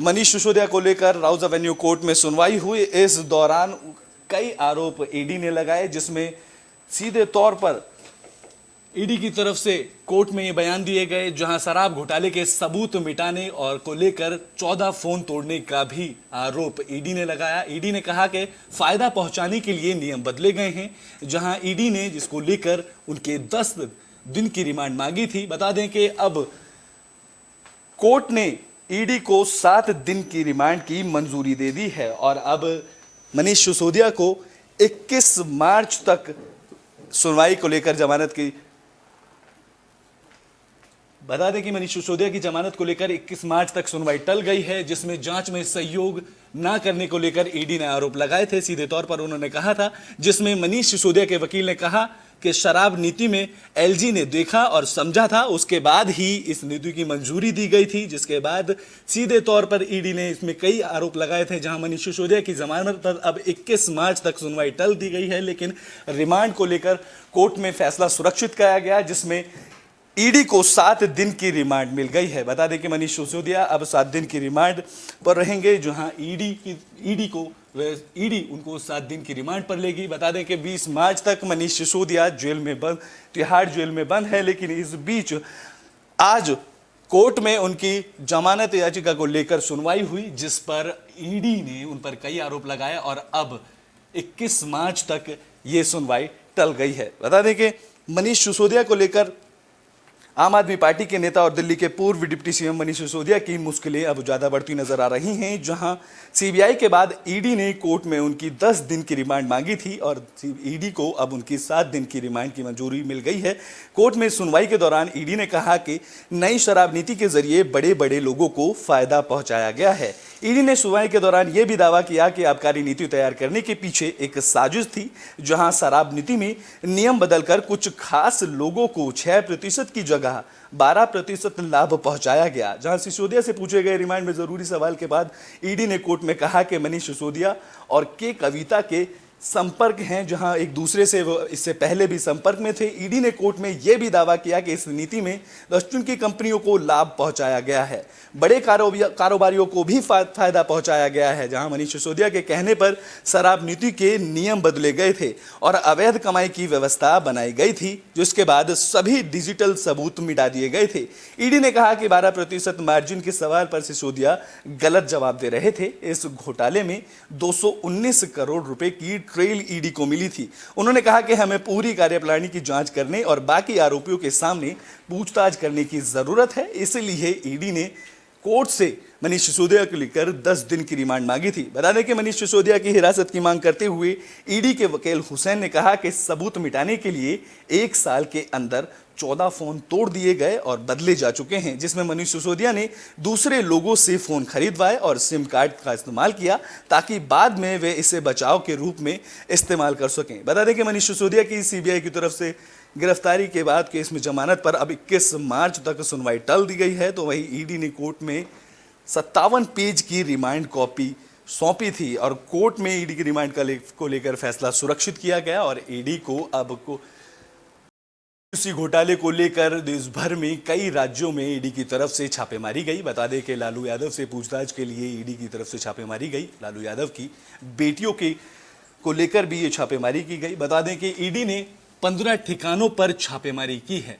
मनीष सिसोदिया को लेकर Rouse Avenue court में सुनवाई हुई। इस दौरान कई आरोप ईडी ने लगाए, जिसमें सीधे तौर पर ईडी की तरफ से कोर्ट में ये बयान दिए गए, जहां शराब घोटाले के सबूत मिटाने और को लेकर 14 फोन तोड़ने का भी आरोप ईडी ने लगाया। ईडी ने कहा कि फायदा पहुंचाने के लिए नियम बदले गए हैं, जहां ईडी ने जिसको लेकर उनके 10 दिन की रिमांड मांगी थी। बता दें कि अब कोर्ट ने ईडी को 7 दिन की रिमांड की मंजूरी दे दी है और अब मनीष सिसोदिया को 21 मार्च तक सुनवाई को लेकर जमानत की। बता दें कि मनीष सिसोदिया की जमानत को लेकर 21 मार्च तक सुनवाई टल गई है, जिसमें जांच में सहयोग ना करने को लेकर ईडी ने आरोप लगाए थे। सीधे तौर पर उन्होंने कहा था, जिसमें मनीष सिसोदिया के वकील ने कहा कि शराब नीति में एलजी ने देखा और समझा था, उसके बाद ही इस नीति की मंजूरी दी गई थी। जिसके बाद सीधे तौर पर ईडी ने इसमें कई आरोप लगाए थे, जहां मनीष सिसोदिया की जमानत पर अब 21 मार्च तक सुनवाई टल दी गई है, लेकिन रिमांड को लेकर कोर्ट में फैसला सुरक्षित किया गया, जिसमें ईडी को 7 दिन की रिमांड मिल गई है। बता दें कि मनीष सिसोदिया अब 7 दिन की रिमांड पर रहेंगे, जहां ईडी उनको 7 दिन की रिमांड पर लेगी। बता दें कि 20 मार्च तक मनीष सिसोदिया तिहाड़ जेल में बंद है, लेकिन इस बीच आज कोर्ट में उनकी जमानत याचिका को लेकर सुनवाई हुई, जिस पर ईडी ने उन पर कई आरोप लगाए और अब 21 मार्च तक ये सुनवाई टल गई है। बता दें कि मनीष सिसोदिया को लेकर आम आदमी पार्टी के नेता और दिल्ली के पूर्व डिप्टी सीएम मनीष सिसोदिया की मुश्किलें अब ज्यादा बढ़ती नजर आ रही हैं, जहां सीबीआई के बाद ईडी ने कोर्ट में उनकी 10 दिन की रिमांड मांगी थी और ईडी को अब उनकी 7 दिन की रिमांड की मंजूरी मिल गई है। कोर्ट में सुनवाई के दौरान ईडी ने कहा कि नई शराब नीति के जरिए बड़े बड़े लोगों को फायदा पहुंचाया गया है। ईडी ने सुनवाई के दौरान यह भी दावा किया कि आबकारी नीति तैयार करने के पीछे एक साजिश थी, जहां शराब नीति में नियम बदलकर कुछ खास लोगों को 6% की जगह 12% लाभ पहुंचाया गया। जहां सिसोदिया से पूछे गए रिमांड में जरूरी सवाल के बाद ईडी ने कोर्ट में कहा कि मनीष सिसोदिया और के कविता के संपर्क हैं, जहां एक दूसरे से वो इससे पहले भी संपर्क में थे। ईडी ने कोर्ट में यह भी दावा किया कि इस नीति में रेस्टोरेंट की कंपनियों को लाभ पहुंचाया गया है, बड़े कारोबारियों को भी फायदा पहुंचाया गया है। जहां मनीष सिसोदिया के कहने पर शराब नीति के नियम बदले गए थे और अवैध कमाई की व्यवस्था बनाई गई थी, जिसके बाद सभी डिजिटल सबूत मिटा दिए गए थे। ईडी ने कहा कि 12% मार्जिन के सवाल पर सिसोदिया गलत जवाब दे रहे थे। इस घोटाले में 219 करोड़ रुपए की ट्रेल ईडी को मिली थी। उन्होंने कहा कि हमें पूरी कार्यप्रणाली की जांच करने और बाकी आरोपियों के सामने पूछताछ करने की जरूरत है, इसलिए ईडी ने कोर्ट से मनीष सिसोदिया को लेकर 10 दिन की रिमांड मांगी थी। बता दें कि मनीष सिसोदिया की हिरासत की मांग करते हुए ईडी के वकील हुसैन ने कहा कि सबूत मिटाने के लिए 1 साल के अंदर 14 फोन तोड़ दिए गए और बदले जा चुके हैं, जिसमें मनीष सिसोदिया ने दूसरे लोगों से फोन खरीदवाए और सिम कार्ड का इस्तेमाल किया, ताकि बाद में वे इसे बचाव के रूप में इस्तेमाल कर सकें। बता दें कि मनीष सिसोदिया की सीबीआई की तरफ से गिरफ्तारी के बाद केस में जमानत पर अब 21 मार्च तक सुनवाई टल दी गई है। तो वहीं ईडी ने कोर्ट में 57 पेज की रिमांड कॉपी सौंपी थी और कोर्ट में ईडी की रिमांड को लेकर फैसला सुरक्षित किया गया और ईडी को अब इसी घोटाले को लेकर देश भर में कई राज्यों में ईडी की तरफ से छापेमारी गई। बता दें कि लालू यादव से पूछताछ के लिए ईडी की तरफ से छापेमारी गई। लालू यादव की बेटियों को लेकर भी ये छापेमारी की गई। बता दें कि ईडी ने 15 ठिकानों पर छापेमारी की है,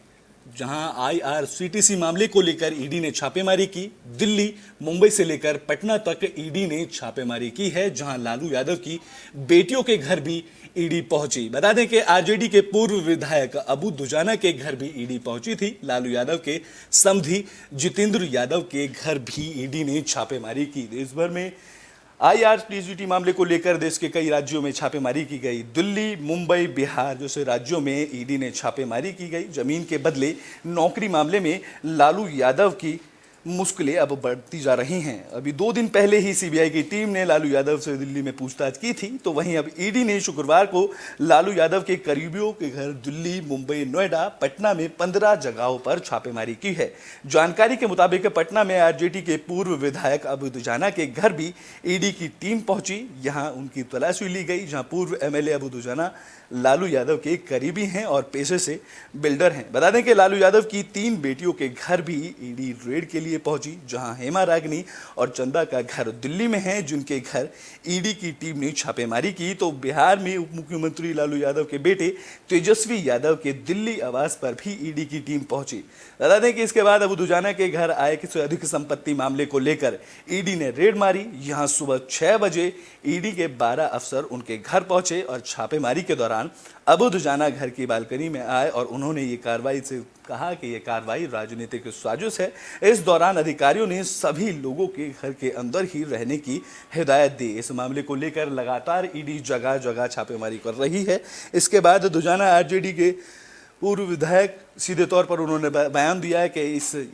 जहां IRCTC मामले को लेकर ईडी ने छापेमारी की। दिल्ली, मुंबई से लेकर पटना तक ईडी ने छापेमारी की है, जहां लालू यादव की बेटियों के घर भी ईडी पहुंची। बता दें कि आरजेडी के पूर्व विधायक अबू दुजाना के घर भी ईडी पहुंची थी। लालू यादव के समधी जितेंद्र यादव के घर भी ईडी ने छापेमारी की। देश भर में IRCTC मामले को लेकर देश के कई राज्यों में छापेमारी की गई। दिल्ली, मुंबई, बिहार जैसे राज्यों में ईडी ने छापेमारी की गई। जमीन के बदले नौकरी मामले में लालू यादव की मुश्किलें अब बढ़ती जा रही हैं। अभी 2 दिन पहले ही सीबीआई की टीम ने लालू यादव से दिल्ली में पूछताछ की थी, तो वहीं अब ईडी ने शुक्रवार को लालू यादव के करीबियों के घर दिल्ली, मुंबई, नोएडा, पटना में 15 जगहों पर छापेमारी की है। जानकारी के मुताबिक पटना में आरजेडी के पूर्व विधायक अबू दुजाना के घर भी ईडी की टीम पहुंची। यहां उनकी तलाशी ली गई, जहां पूर्व एमएलए अबू दुजाना लालू यादव के करीबी हैं और पेशे से बिल्डर हैं। बता दें कि लालू यादव की 3 बेटियों के घर भी ईडी रेड के लिए लिए पहुंची, जहां हेमा रागनी और चंदा का घर दिल्ली में है, जिनके घर ईडी की टीम ने छापेमारी की। तो बिहार में उप मुख्यमंत्री लालू यादव के बेटे तेजस्वी यादव के दिल्ली आवास पर भी ईडी की टीम पहुंची। बता दें कि इसके बाद अबू दुजाना के घर आय से अधिक संपत्ति मामले को लेकर ईडी ने रेड मारी। यहां सुबह 6 बजे ईडी के 12 अफसर उनके घर पहुंचे और छापेमारी के दौरान अबू दुजाना घर की बालकनी में आए और उन्होंने ये कार्रवाई से कहा कि यह कार्रवाई राजनीतिक साजिश है। इस दौरान अधिकारियों ने सभी लोगों के घर के अंदर ही रहने की हिदायत दी। इस मामले को लेकर लगातार ईडी जगह जगह छापेमारी कर रही है। इसके बाद दुजाना आरजेडी के पूर्व विधायक सीधे तौर पर उन्होंने बयान दिया है कि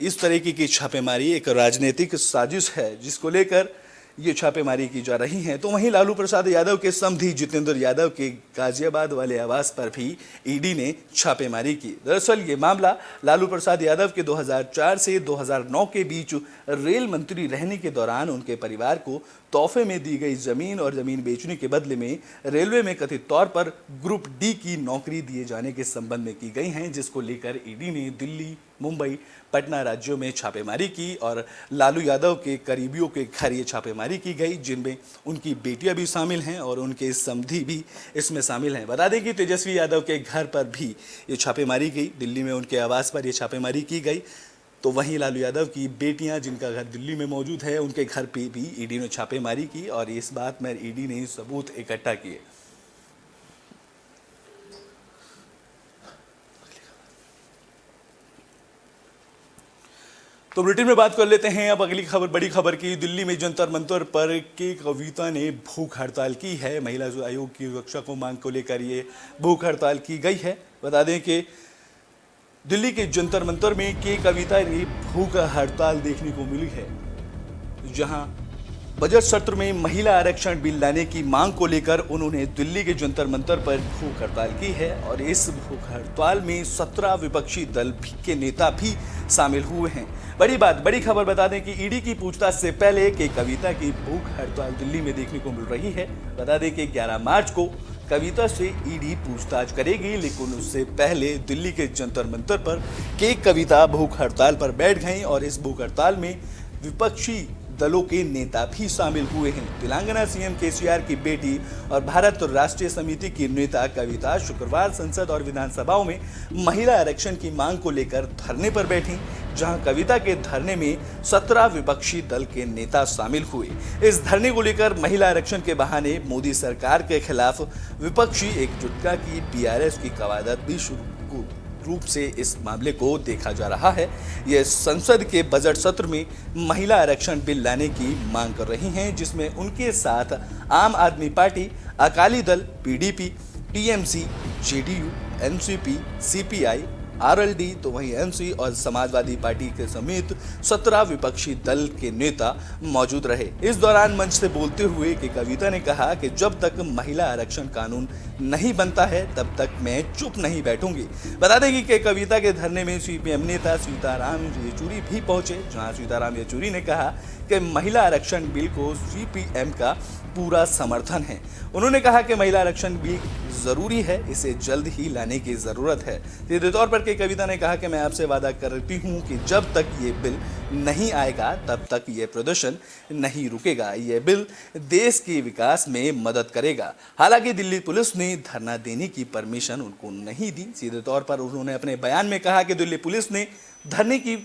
इस तरीके की छापेमारी एक राजनीतिक साजिश है, जिसको लेकर ये छापेमारी की जा रही है। तो वहीं लालू प्रसाद यादव के समधी जितेंद्र यादव के गाजियाबाद वाले आवास पर भी ईडी ने छापेमारी की। दरअसल ये मामला लालू प्रसाद यादव के 2004 से 2009 के बीच रेल मंत्री रहने के दौरान उनके परिवार को तोहफे में दी गई जमीन और जमीन बेचने के बदले में रेलवे में कथित तौर पर ग्रुप डी की नौकरी दिए जाने के संबंध में की गई हैं, जिसको लेकर ईडी ने दिल्ली, मुंबई, पटना राज्यों में छापेमारी की और लालू यादव के करीबियों के घर ये छापेमारी की गई, जिनमें उनकी बेटियां भी शामिल हैं और उनके समधी भी इसमें शामिल हैं। बता दें कि तेजस्वी यादव के घर पर भी ये छापेमारी की, दिल्ली में उनके आवास पर ये छापेमारी की गई। तो वहीं लालू यादव की बेटियां जिनका घर दिल्ली में मौजूद है, उनके घर पे भी ईडी ने छापेमारी की और इस बात में ईडी ने सबूत इकट्ठा किए। तो बुलेटिन में बात कर लेते हैं अब अगली खबर, बड़ी खबर की। दिल्ली में जंतर मंतर पर के कविता ने भूख हड़ताल की है। महिला आयोग की सुरक्षा को मांग को लेकर ये भूख हड़ताल की गई है। बता दें कि दिल्ली के जंतर मंतर में के कविता ने भूख हड़ताल देखने को मिली है, जहां बजट सत्र में महिला आरक्षण बिल लाने की मांग को लेकर उन्होंने दिल्ली के जंतर मंतर पर भूख हड़ताल की है और इस भूख हड़ताल में 17 विपक्षी दल के नेता भी शामिल हुए हैं। बड़ी खबर बता दें कि ईडी की पूछताछ से पहले के कविता की भूख हड़ताल दिल्ली में देखने को मिल रही है। बता दें कि 11 मार्च को कविता से ईडी पूछताछ करेगी, लेकिन उससे पहले दिल्ली के जंतर मंतर पर के कविता भूख हड़ताल पर बैठ गई और इस भूख हड़ताल में विपक्षी दलों के नेता भी शामिल हुए हैं। तेलंगाना सीएम केसीआर की बेटी और भारत राष्ट्रीय समिति की नेता कविता शुक्रवार संसद और विधानसभाओं में महिला आरक्षण की मांग को लेकर धरने पर बैठी, जहां कविता के धरने में 17 विपक्षी दल के नेता शामिल हुए। इस धरने को लेकर महिला आरक्षण के बहाने मोदी सरकार के खिलाफ विपक्षी एकजुटता की बीआरएस की कवायद भी शुरू रूप से इस मामले को देखा जा रहा है। यह संसद के बजट सत्र में महिला आरक्षण बिल लाने की मांग कर रही हैं, जिसमें उनके साथ आम आदमी party, Akali Dal, PDP, TMC, JDU, NCP, CPI, RLD, तो वहीं एमसी और समाजवादी पार्टी के समेत 17 विपक्षी दल के नेता मौजूद रहे। इस दौरान मंच से बोलते हुए कि कविता ने कहा कि जब तक महिला आरक्षण कानून नहीं बनता है तब तक मैं चुप नहीं बैठूंगी। बता दें कि कविता के धरने में सीपीएम नेता सीताराम येचुरी भी पहुंचे, जहां सीताराम येचुरी ने कहा कि महिला आरक्षण बिल को सीपीएम का पूरा समर्थन है। उन्होंने कहा कि महिला आरक्षण बिल जरूरी है, इसे जल्द ही लाने की जरूरत है। सीधे तौर पर के कविता ने कहा कि मैं आपसे वादा करती हूं कि जब तक ये बिल नहीं आएगा तब तक ये प्रदर्शन नहीं रुकेगा। ये बिल देश के विकास में मदद करेगा। हालांकि दिल्ली पुलिस ने धरना देने की परमिशन उनको नहीं दी। सीधे तौर पर उन्होंने अपने बयान में कहा कि दिल्ली पुलिस ने धरने की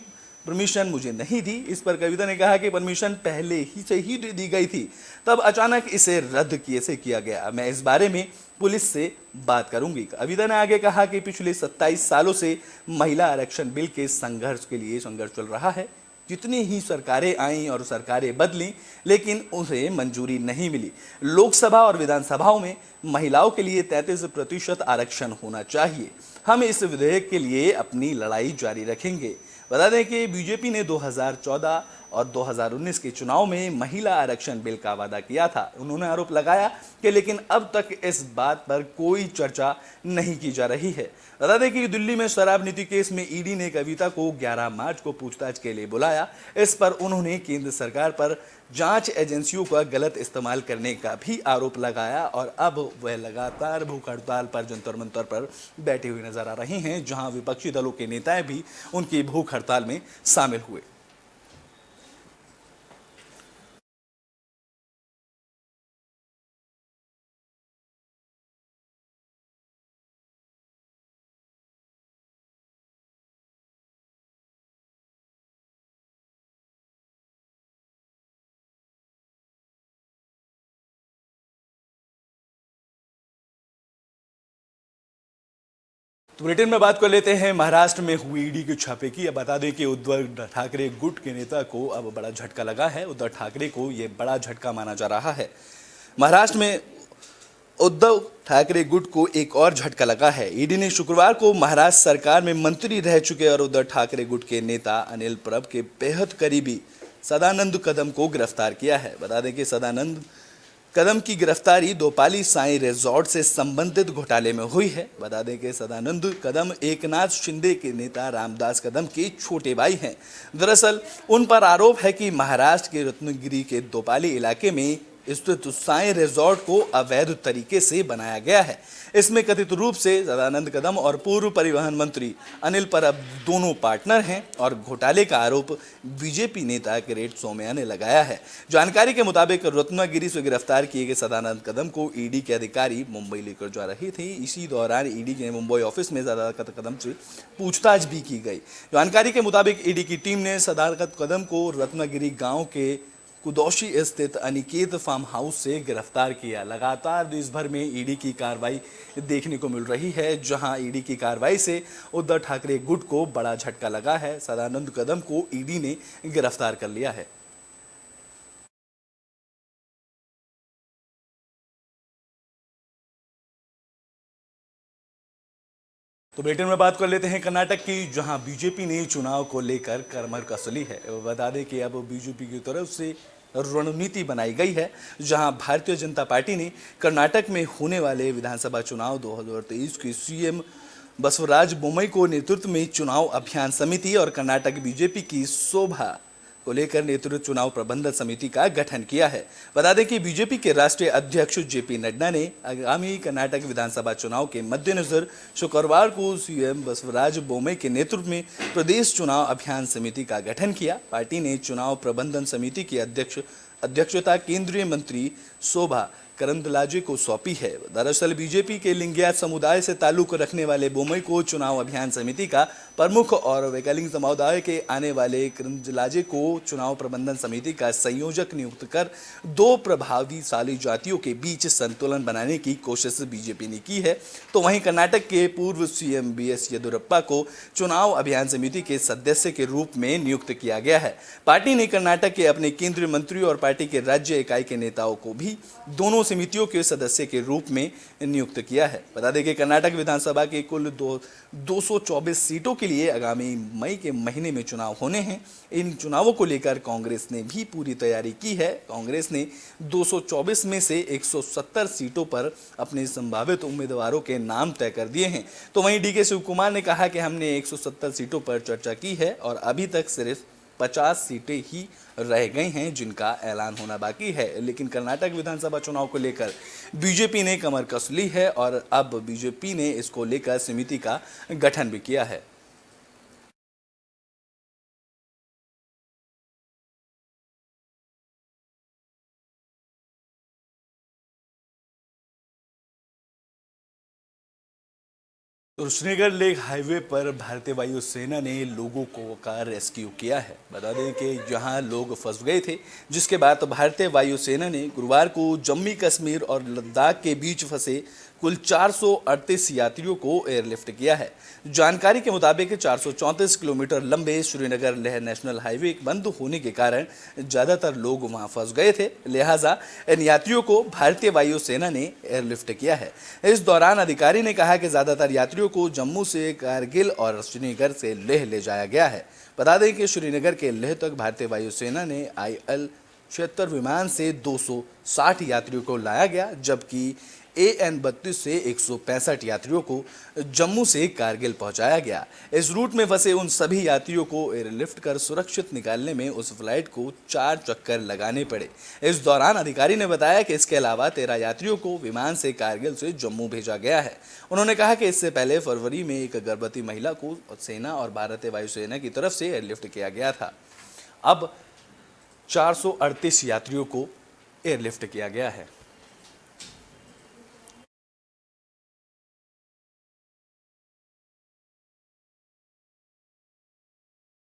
परमिशन मुझे नहीं दी। इस पर कविता ने कहा कि परमिशन पहले ही से ही दी गई थी, तब अचानक इसे रद्द कैसे किया गया, मैं इस बारे में पुलिस से बात करूंगी। कविता ने आगे कहा कि पिछले 27 सालों से महिला आरक्षण बिल के संघर्ष चल रहा है। जितनी ही सरकारें आईं और सरकारें बदली, लेकिन उसे मंजूरी नहीं मिली। लोकसभा और विधानसभाओं में महिलाओं के लिए 33% आरक्षण होना चाहिए। हम इस विधेयक के लिए अपनी लड़ाई जारी रखेंगे। बता दें कि बीजेपी ने 2014 और 2019 के चुनाव में महिला आरक्षण बिल का वादा किया था। उन्होंने आरोप लगाया कि लेकिन अब तक इस बात पर कोई चर्चा नहीं की जा रही है। बता दें कि दिल्ली में शराब नीति केस में ईडी ने कविता को 11 मार्च को पूछताछ के लिए बुलाया। इस पर उन्होंने केंद्र सरकार पर जांच एजेंसियों का गलत इस्तेमाल करने का भी आरोप लगाया और अब वह लगातार भूख हड़ताल पर जंतर मंतर पर बैठे हुए नजर आ रहे हैं, जहां विपक्षी दलों के नेताएं भी उनकी भूख हड़ताल में शामिल हुए। तो बुलेटिन में बात कर लेते हैं महाराष्ट्र में हुई ईडी के छापे की। अब बता दें कि उद्धव ठाकरे गुट के नेता को अब बड़ा झटका लगा है। उद्धव ठाकरे को यह बड़ा झटका माना जा रहा है। महाराष्ट्र में उद्धव ठाकरे गुट को एक और झटका लगा है। ईडी ने शुक्रवार को महाराष्ट्र सरकार में मंत्री रह चुके और उद्धव ठाकरे गुट के नेता अनिल परब के बेहद करीबी सदानंद कदम को गिरफ्तार किया है। बता दें कि सदानंद कदम की गिरफ्तारी दोपाली साई रिजॉर्ट से संबंधित घोटाले में हुई है। बता दें कि सदानंद कदम एकनाथ शिंदे के नेता रामदास कदम के छोटे भाई हैं। दरअसल उन पर आरोप है कि महाराष्ट्र के रत्नागिरी के दोपाली इलाके में स्थित साई रिजॉर्ट को अवैध तरीके से बनाया गया है। इसमें कथित रूप से सदानंद कदम और पूर्व परिवहन मंत्री अनिल परब दोनों पार्टनर हैं और घोटाले का आरोप बीजेपी नेता किरीट सोमैया ने लगाया है। जानकारी के मुताबिक रत्नागिरी से गिरफ्तार किए गए सदानंद कदम को ईडी के अधिकारी मुंबई लेकर जा रहे थे। इसी दौरान ईडी के मुंबई ऑफिस में सदानंद कदम से पूछताछ भी की गई। जानकारी के मुताबिक ईडी की टीम ने सदानंद कदम को रत्नागिरी गाँव के कुदौशी स्थित अनिकेत फार्म हाउस से गिरफ्तार किया। लगातार देश भर में ईडी की कार्रवाई देखने को मिल रही है, जहां ईडी की कार्रवाई से उद्धव ठाकरे गुट को बड़ा झटका लगा है। सदानंद कदम को ईडी ने गिरफ्तार कर लिया है। तो बुलेटिन में बात कर लेते हैं कर्नाटक की, जहां बीजेपी ने चुनाव को लेकर कमर कसली है। बता दें कि अब बीजेपी की तरफ से रणनीति बनाई गई है, जहां भारतीय जनता पार्टी ने कर्नाटक में होने वाले विधानसभा चुनाव 2023 की सीएम बसवराज बोम्मई को नेतृत्व में चुनाव अभियान समिति और कर्नाटक बीजेपी की शोभा को लेकर नेतृत्व चुनाव प्रबंधन समिति का गठन किया है। बता दें कि बीजेपी के राष्ट्रीय अध्यक्ष जेपी नड्डा ने आगामी कर्नाटक विधानसभा चुनाव के मद्देनजर शुक्रवार को सीएम बसवराज बोम्मई के नेतृत्व में प्रदेश चुनाव अभियान समिति का गठन किया। पार्टी ने चुनाव प्रबंधन समिति की अध्यक्षता केंद्रीय मंत्री शोभा करंदलाजे को सौंपी है। दरअसल बीजेपी के लिंगायत समुदाय से ताल्लुक रखने वाले बोम्मई को चुनाव अभियान समिति का प्रमुख और वैकलिंग समुदाय के आने वाले करंदलाजे को चुनाव प्रबंधन समिति का संयोजक नियुक्त कर दो प्रभावशाली जातियों के बीच संतुलन बनाने की कोशिश बीजेपी ने की है। तो वहीं कर्नाटक के पूर्व सीएम बीएस येदियुरप्पा को चुनाव अभियान समिति के सदस्य के रूप में नियुक्त किया गया है। पार्टी ने कर्नाटक के अपने केंद्रीय मंत्री और पार्टी के राज्य इकाई के नेताओं को भी दोनों समितियों के सदस्य के रूप में नियुक्त किया है। बता दें कि कर्नाटक विधानसभा के कुल 224 सीटों के लिए आगामी मई के महीने में चुनाव होने हैं। इन चुनावों को लेकर कांग्रेस ने भी पूरी तैयारी की है। कांग्रेस ने 224 में से 170 सीटों पर अपने संभावित उम्मीदवारों के नाम तय कर दिए हैं। तो वहीं डीके शिव कुमार ने कहा कि हमने 170 सीटों पर चर्चा की है और अभी तक सिर्फ 50 सीटें ही रह गई हैं जिनका ऐलान होना बाकी है। लेकिन कर्नाटक विधानसभा चुनाव को लेकर बीजेपी ने कमर कस ली है और अब बीजेपी ने इसको लेकर समिति का गठन भी किया है। तो श्रीनगर लेक हाईवे पर भारतीय वायुसेना ने लोगों का रेस्क्यू किया है। बता दें कि जहां लोग फंस गए थे, जिसके बाद भारतीय वायुसेना ने गुरुवार को जम्मू कश्मीर और लद्दाख के बीच फंसे कुल 438 यात्रियों को एयरलिफ्ट किया है। जानकारी के मुताबिक 434 किलोमीटर लंबे श्रीनगर लेह नेशनल हाईवे बंद होने के कारण ज़्यादातर लोग वहां फंस गए थे, लिहाजा इन यात्रियों को भारतीय वायुसेना ने एयरलिफ्ट किया है। इस दौरान अधिकारी ने कहा कि ज़्यादातर यात्रियों को जम्मू से कारगिल और श्रीनगर से लेह ले जाया गया है। बता दें कि श्रीनगर के लेह तक भारतीय वायुसेना ने IL-76 विमान से 260 यात्रियों को लाया गया, जबकि AN-32 से 165 यात्रियों को जम्मू से कारगिल पहुंचाया गया। इस रूट में फंसे उन सभी यात्रियों को एयरलिफ्ट कर सुरक्षित निकालने में उस फ्लाइट को 4 चक्कर लगाने पड़े। इस दौरान अधिकारी ने बताया कि इसके अलावा 13 यात्रियों को विमान से कारगिल से जम्मू भेजा गया है। उन्होंने कहा कि इससे पहले फरवरी में एक गर्भवती महिला को सेना और भारतीय वायुसेना की तरफ से एयरलिफ्ट किया गया था। अब 438 यात्रियों को एयरलिफ्ट किया गया है।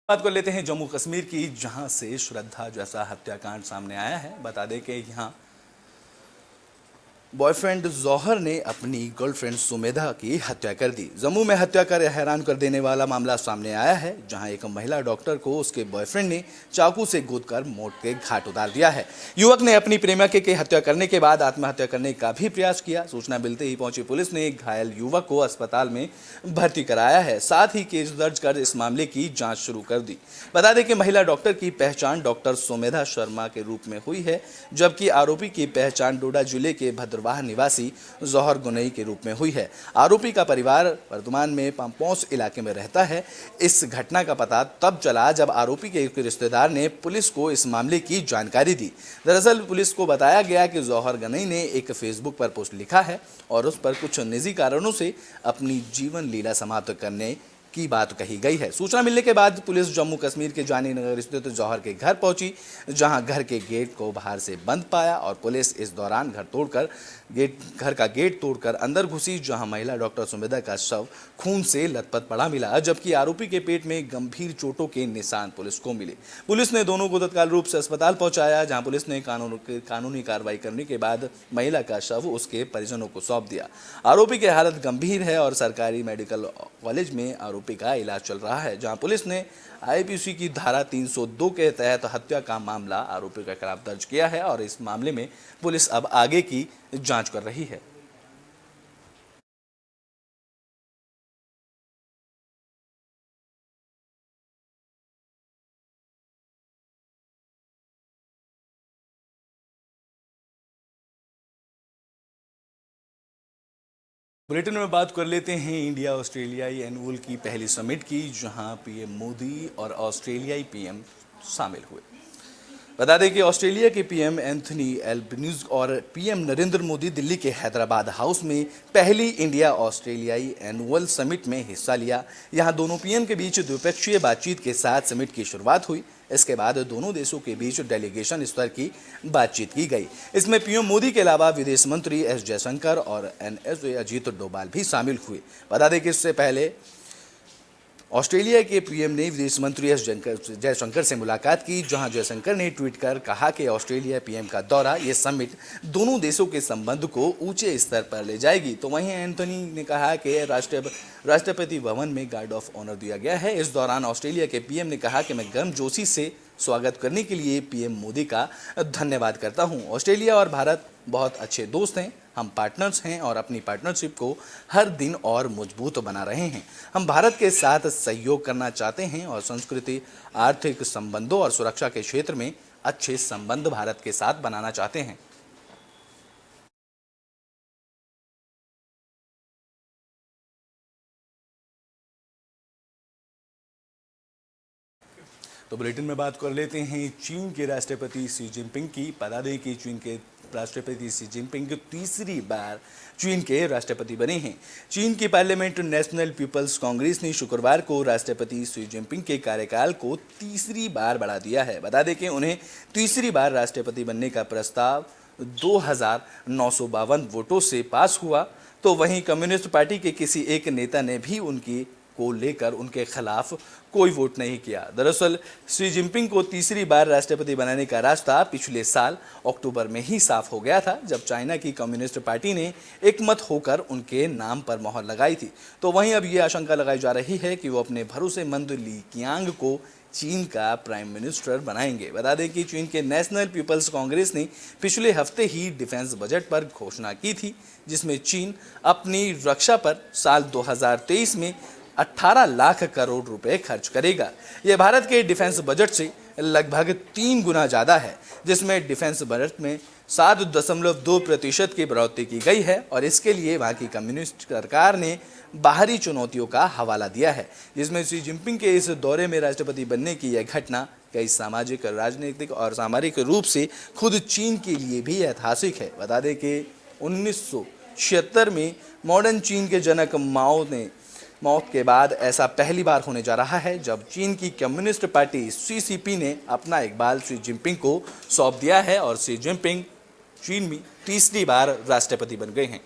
बात कर लेते हैं जम्मू कश्मीर की, जहां से श्रद्धा जैसा हत्याकांड सामने आया है। बता दें कि यहां बॉयफ्रेंड जौहर ने अपनी गर्लफ्रेंड सुमेधा की हत्या कर दी। जम्मू में हत्या कर हैरान कर देने वाला मामला सामने आया है, जहां एक महिला डॉक्टर को उसके बॉयफ्रेंड ने चाकू से गोदकर मौत के घाट उतार दिया है। युवक ने अपनी प्रेमिका की हत्या करने के बाद आत्महत्या करने का भी प्रयास किया। सूचना मिलते ही पहुंची पुलिस ने घायल युवक को अस्पताल में भर्ती कराया है, साथ ही केस दर्ज कर इस मामले की जाँच शुरू कर दी। बता दें कि महिला डॉक्टर की पहचान डॉक्टर सुमेधा शर्मा के रूप में हुई है, जबकि आरोपी की पहचान डोडा जिले के भद्रवाह निवासी जौहर गुनई के रूप में हुई है। आरोपी का परिवार वर्तमान में पांपोस इलाके में रहता है। इस घटना का पता तब चला जब आरोपी के एक रिश्तेदार ने पुलिस को इस मामले की जानकारी दी। दरअसल पुलिस को बताया गया कि जौहर गनई ने एक फेसबुक पर पोस्ट लिखा है और उस पर कुछ निजी कारणों से अपनी जीवन लीला समाप्त करने की बात कही गई है। सूचना मिलने के बाद पुलिस जम्मू कश्मीर के जानी नगर स्थित जौहर के घर पहुंची, जहां घर के गेट को बाहर से बंद पाया और पुलिस इस दौरान घर का गेट तोड़कर अंदर घुसी, जहां महिला डॉक्टर सुमेधा का शव खून से लथपथ पड़ा मिला, जबकि आरोपी के पेट में गंभीर चोटों के निशान पुलिस को मिले। पुलिस ने दोनों को तत्काल रूप से अस्पताल पहुंचाया, जहां पुलिस ने कानूनी कार्रवाई करने के बाद महिला का शव उसके परिजनों को सौंप दिया। आरोपी की हालत गंभीर है और सरकारी मेडिकल कॉलेज में आरोपी का इलाज चल रहा है, जहां पुलिस ने आईपीसी की धारा 302 के तहत हत्या का मामला आरोपी के खिलाफ दर्ज किया है और इस मामले में पुलिस अब आगे की जांच कर रही है। बुलेटिन में बात कर लेते हैं इंडिया ऑस्ट्रेलियाई एनुअल की पहली समिट की, जहां पीएम मोदी और ऑस्ट्रेलियाई पीएम शामिल हुए। बता दें कि ऑस्ट्रेलिया के पीएम एंथनी एल्बनीज़ और पीएम नरेंद्र मोदी दिल्ली के हैदराबाद हाउस में पहली इंडिया ऑस्ट्रेलियाई एनुअल समिट में हिस्सा लिया। यहां दोनों पीएम के बीच द्विपक्षीय बातचीत के साथ समिट की शुरुआत हुई। इसके बाद दोनों देशों के बीच डेलीगेशन स्तर की बातचीत की गई। इसमें पीएम मोदी के अलावा विदेश मंत्री एस जयशंकर और एनएसए अजीत डोभाल भी शामिल हुए। बता दें कि इससे पहले ऑस्ट्रेलिया के पीएम ने विदेश मंत्री एस जयशंकर से मुलाकात की, जहां जयशंकर ने ट्वीट कर कहा कि ऑस्ट्रेलिया पीएम का दौरा, ये समिट दोनों देशों के संबंध को ऊंचे स्तर पर ले जाएगी। तो वहीं एंथनी ने कहा कि राष्ट्रपति भवन में गार्ड ऑफ ऑनर दिया गया है। इस दौरान ऑस्ट्रेलिया के पीएम ने कहा कि मैं गर्मजोशी से स्वागत करने के लिए पीएम मोदी का धन्यवाद करता हूं। ऑस्ट्रेलिया और भारत बहुत अच्छे दोस्त हैं, हम पार्टनर्स हैं और अपनी पार्टनरशिप को हर दिन और मजबूत बना रहे हैं। हम भारत के साथ सहयोग करना चाहते हैं और संस्कृति, आर्थिक संबंधों और सुरक्षा के क्षेत्र में अच्छे संबंध भारत के साथ बनाना चाहते हैं। तो बुलेटिन में बात कर लेते हैं चीन के राष्ट्रपति शी जिनपिंग की। बता दें कि चीन के राष्ट्रपति शी जिनपिंग तीसरी बार चीन के राष्ट्रपति बने हैं। चीन की पार्लियामेंट नेशनल पीपल्स कांग्रेस ने शुक्रवार को राष्ट्रपति शी जिनपिंग के कार्यकाल को तीसरी बार बढ़ा दिया है। बता दें कि उन्हें तीसरी बार राष्ट्रपति बनने का प्रस्ताव 2,952 वोटों से पास हुआ। तो वहीं कम्युनिस्ट पार्टी के किसी एक नेता ने भी उनकी को लेकर उनके खिलाफ कोई वोट नहीं किया। दरअसल शी जिनपिंग को तीसरी बार राष्ट्रपति बनाने का रास्ता पिछले साल अक्टूबर में ही साफ हो गया था, जब चाइना की कम्युनिस्ट पार्टी ने एकमत होकर उनके नाम पर मोहर लगाई थी। तो वहीं अब ये आशंका लगाई जा रही है कि वो अपने भरोसेमंद ली कियांग को चीन का प्राइम मिनिस्टर बनाएंगे। बता दें कि चीन के नेशनल पीपल्स कांग्रेस ने पिछले हफ्ते ही डिफेंस बजट पर घोषणा की थी, जिसमें चीन अपनी रक्षा पर साल 2023 में 18 लाख करोड़ रुपए खर्च करेगा। यह भारत के डिफेंस बजट से लगभग 3 गुना ज़्यादा है, जिसमें डिफेंस बजट में 7.2% की बढ़ोतरी की गई है और इसके लिए वहाँ की कम्युनिस्ट सरकार ने बाहरी चुनौतियों का हवाला दिया है, जिसमें शी जिनपिंग के इस दौरे में राष्ट्रपति बनने की यह घटना कई सामाजिक, राजनीतिक और सामरिक रूप से खुद चीन के लिए भी ऐतिहासिक है। बता दें कि 1976 में मॉडर्न चीन के जनक माओ ने मौत के बाद ऐसा पहली बार होने जा रहा है, जब चीन की कम्युनिस्ट पार्टी सीसीपी ने अपना इकबाल शी जिनपिंग को सौंप दिया है और शी जिनपिंग चीन में तीसरी बार राष्ट्रपति बन गए हैं।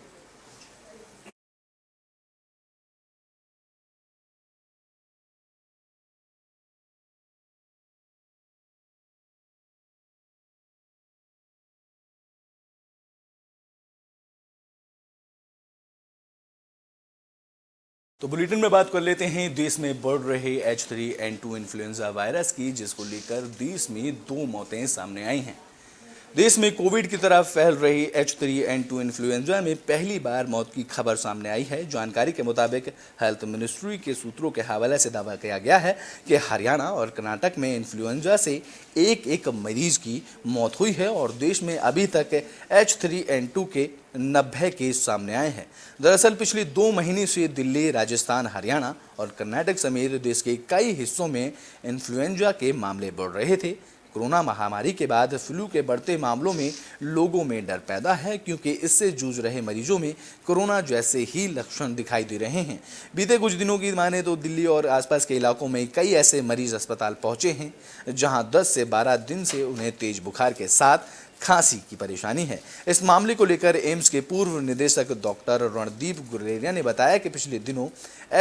तो बुलेटिन में बात कर लेते हैं देश में बढ़ रहे H3N2 इन्फ्लुएंजा वायरस की, जिसको लेकर देश में 2 मौतें सामने आई हैं। देश में कोविड की तरह फैल रही H3N2 इन्फ्लुएंजा में पहली बार मौत की खबर सामने आई है। जानकारी के मुताबिक हेल्थ मिनिस्ट्री के सूत्रों के हवाले से दावा किया गया है कि हरियाणा और कर्नाटक में इन्फ्लुएंजा से एक मरीज की मौत हुई है और देश में अभी तक H3N2 के 90 केस सामने आए हैं। दरअसल पिछले 2 महीने से दिल्ली, राजस्थान, हरियाणा और कर्नाटक समेत देश के कई हिस्सों में इन्फ्लुएंजा के मामले बढ़ रहे थे। कोरोना महामारी के बाद फ्लू के बढ़ते मामलों में लोगों में डर पैदा है, क्योंकि इससे जूझ रहे मरीजों में कोरोना जैसे ही लक्षण दिखाई दे रहे हैं। बीते कुछ दिनों की माने तो दिल्ली और आसपास के इलाकों में कई ऐसे मरीज अस्पताल पहुंचे हैं जहां 10 से 12 दिन से उन्हें तेज बुखार के साथ खांसी की परेशानी है। इस मामले को लेकर एम्स के पूर्व निदेशक डॉक्टर रणदीप गुलेरिया ने बताया कि पिछले दिनों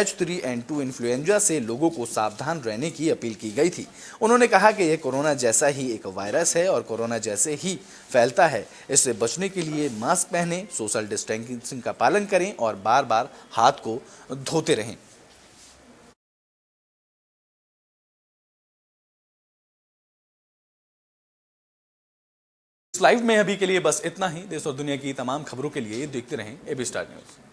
H3N2 इन्फ्लुएंजा से लोगों को सावधान रहने की अपील की गई थी। उन्होंने कहा कि यह कोरोना जैसा ही एक वायरस है और कोरोना जैसे ही फैलता है। इससे बचने के लिए मास्क पहनें, सोशल डिस्टेंसिंग का पालन करें और बार-बार हाथ को धोते रहें। इस लाइव में अभी के लिए बस इतना ही। देश और दुनिया की तमाम खबरों के लिए देखते रहें एबी स्टार न्यूज़।